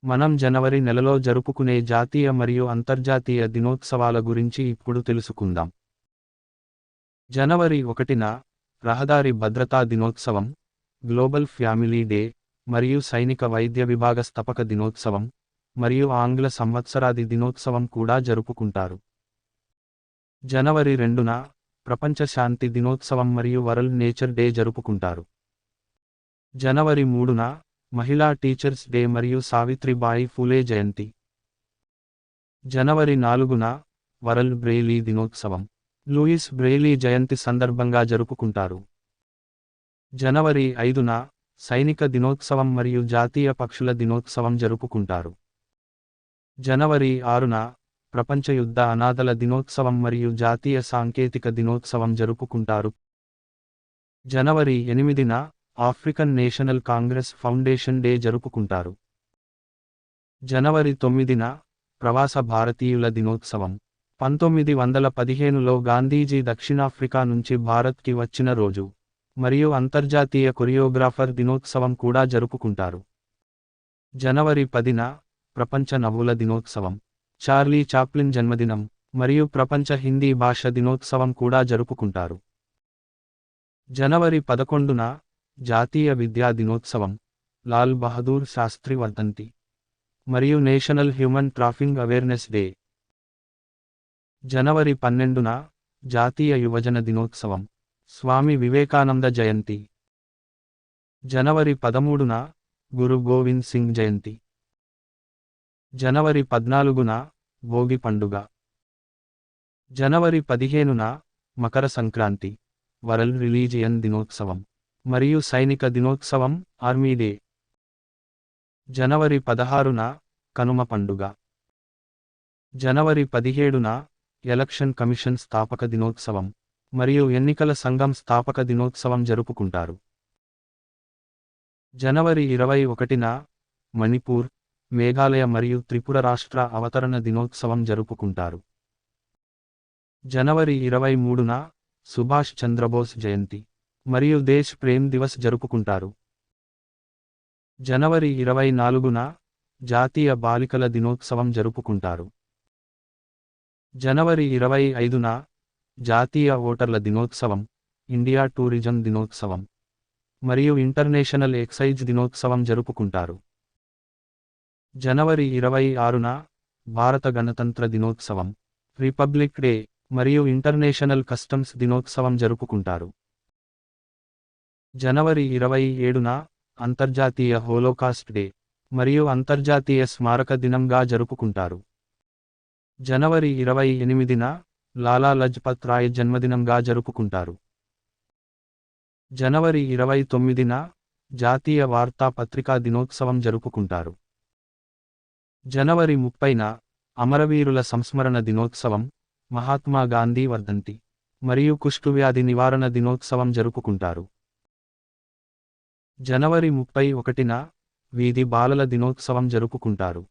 మనం జనవరి నెలలో జరుపుకునే జాతీయ మరియు అంతర్జాతీయ దినోత్సవాల గురించి ఇప్పుడు తెలుసుకుందాం. జనవరి 1న రహదారి భద్రతా దినోత్సవం, గ్లోబల్ ఫ్యామిలీ డే, మరియు సైనిక వైద్య విభాగ స్థపక దినోత్సవం, మరియు ఆంగ్ల సంవత్సరాది దినోత్సవం కూడా జరుపుకుంటారు. జనవరి 2న ప్రపంచ శాంతి దినోత్సవం మరియు వరల్డ్ నేచర్ డే జరుపుకుంటారు. జనవరి 3న మహిళా టీచర్స్ డే మరియు సావిత్రిబాయి ఫూలే జయంతి. జనవరి 4న వరల్డ్ బ్రెయిలీ దినోత్సవం, లూయిస్ బ్రెయిలీ జయంతి సందర్భంగా జరుపుకుంటారు. జనవరి 5న సైనిక దినోత్సవం మరియు జాతీయ పక్షుల దినోత్సవం జరుపుకుంటారు. జనవరి 6న ప్రపంచ యుద్ధ అనాథల దినోత్సవం మరియు జాతీయ సాంకేతిక దినోత్సవం జరుపుకుంటారు. జనవరి 8న African National Congress foundation day జరుపుకుంటారు. జనవరి 9న ప్రవాస భారతీయుల దినోత్సవం, 1915లో గాంధీజీ దక్షిణాఫ్రికా నుంచి భారత్కి వచ్చిన రోజు, మరియు అంతర్జాతీయ కొరియోగ్రాఫర్ దినోత్సవం కూడా జరుపుకుంటారు. జనవరి 10న ప్రపంచ నవ్వుల దినోత్సవం, చార్లీ చాప్లిన్ జన్మదినం, మరియు ప్రపంచ హిందీ భాష దినోత్సవం కూడా జరుపుకుంటారు. జనవరి 11న జాతీయ విద్యా దినోత్సవం, లాల్ బహదూర్ శాస్త్రి వర్ధంతి, మరియు national human trafficking awareness day. జనవరి 12న జాతీయ యువజన దినోత్సవం, స్వామి వివేకానంద జయంతి. జనవరి 13న గురు గోవింద్ సింగ్ జయంతి. జనవరి 14న భోగి పండుగ. జనవరి 15న మకర సంక్రాంతి, వరల్డ్ రిలీజియన్ దినోత్సవం, మరియు సైనిక దినోత్సవం, ఆర్మీ డే. జనవరి 16న కనుమ పండుగ. జనవరి 17న ఎలక్షన్ కమిషన్ స్థాపక దినోత్సవం, మరియు ఎన్నికల సంఘం స్థాపక దినోత్సవం జరుపుకుంటారు. జనవరి 21న మణిపూర్, మేఘాలయ మరియు త్రిపుర రాష్ట్ర అవతరణ దినోత్సవం జరుపుకుంటారు. జనవరి 23న సుభాష్ చంద్రబోస్ జయంతి, మరియు దేశ్ ప్రేమ్ దివస్ జరుపుకుంటారు. జనవరి 24న జాతీయ బాలికల దినోత్సవం జరుపుకుంటారు. జనవరి 25న జాతీయ ఓటర్ల దినోత్సవం, ఇండియా టూరిజం దినోత్సవం, మరియు ఇంటర్నేషనల్ ఎక్సైజ్ దినోత్సవం జరుపుకుంటారు. జనవరి 26న భారత గణతంత్ర దినోత్సవం, రిపబ్లిక్ డే, మరియు ఇంటర్నేషనల్ కస్టమ్స్ దినోత్సవం జరుపుకుంటారు. జనవరి 27న అంతర్జాతీయ హోలోకాస్ట్ డే, మరియు అంతర్జాతీయ స్మారక దినంగా జరుపుకుంటారు. జనవరి 28న లాలా లజ్పత్ రాయ్ జన్మదినంగా జరుపుకుంటారు. జనవరి 29న జాతీయ వార్తాపత్రికా దినోత్సవం జరుపుకుంటారు. జనవరి 30న అమరవీరుల సంస్మరణ దినోత్సవం, మహాత్మా గాంధీ వర్ధంతి, మరియు కుష్ఠువ్యాధి నివారణ దినోత్సవం జరుపుకుంటారు. జనవరి 31న వీధి బాలల దినోత్సవం జరుపుకుంటారు.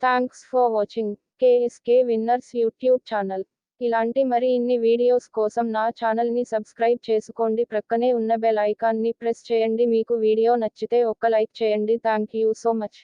Thanks for watching KSK winners YouTube channel. ఇలాంటి ఇన్ని వీడియోస్ కోసం నా ఛానల్ని సబ్స్క్రైబ్ చేసుకోండి. ప్రక్కనే ఉన్న బెల్ ఐకాన్ని ప్రెస్ చేయండి. మీకు వీడియో నచ్చితే ఒక్క లైక్ చేయండి. Thank you so much.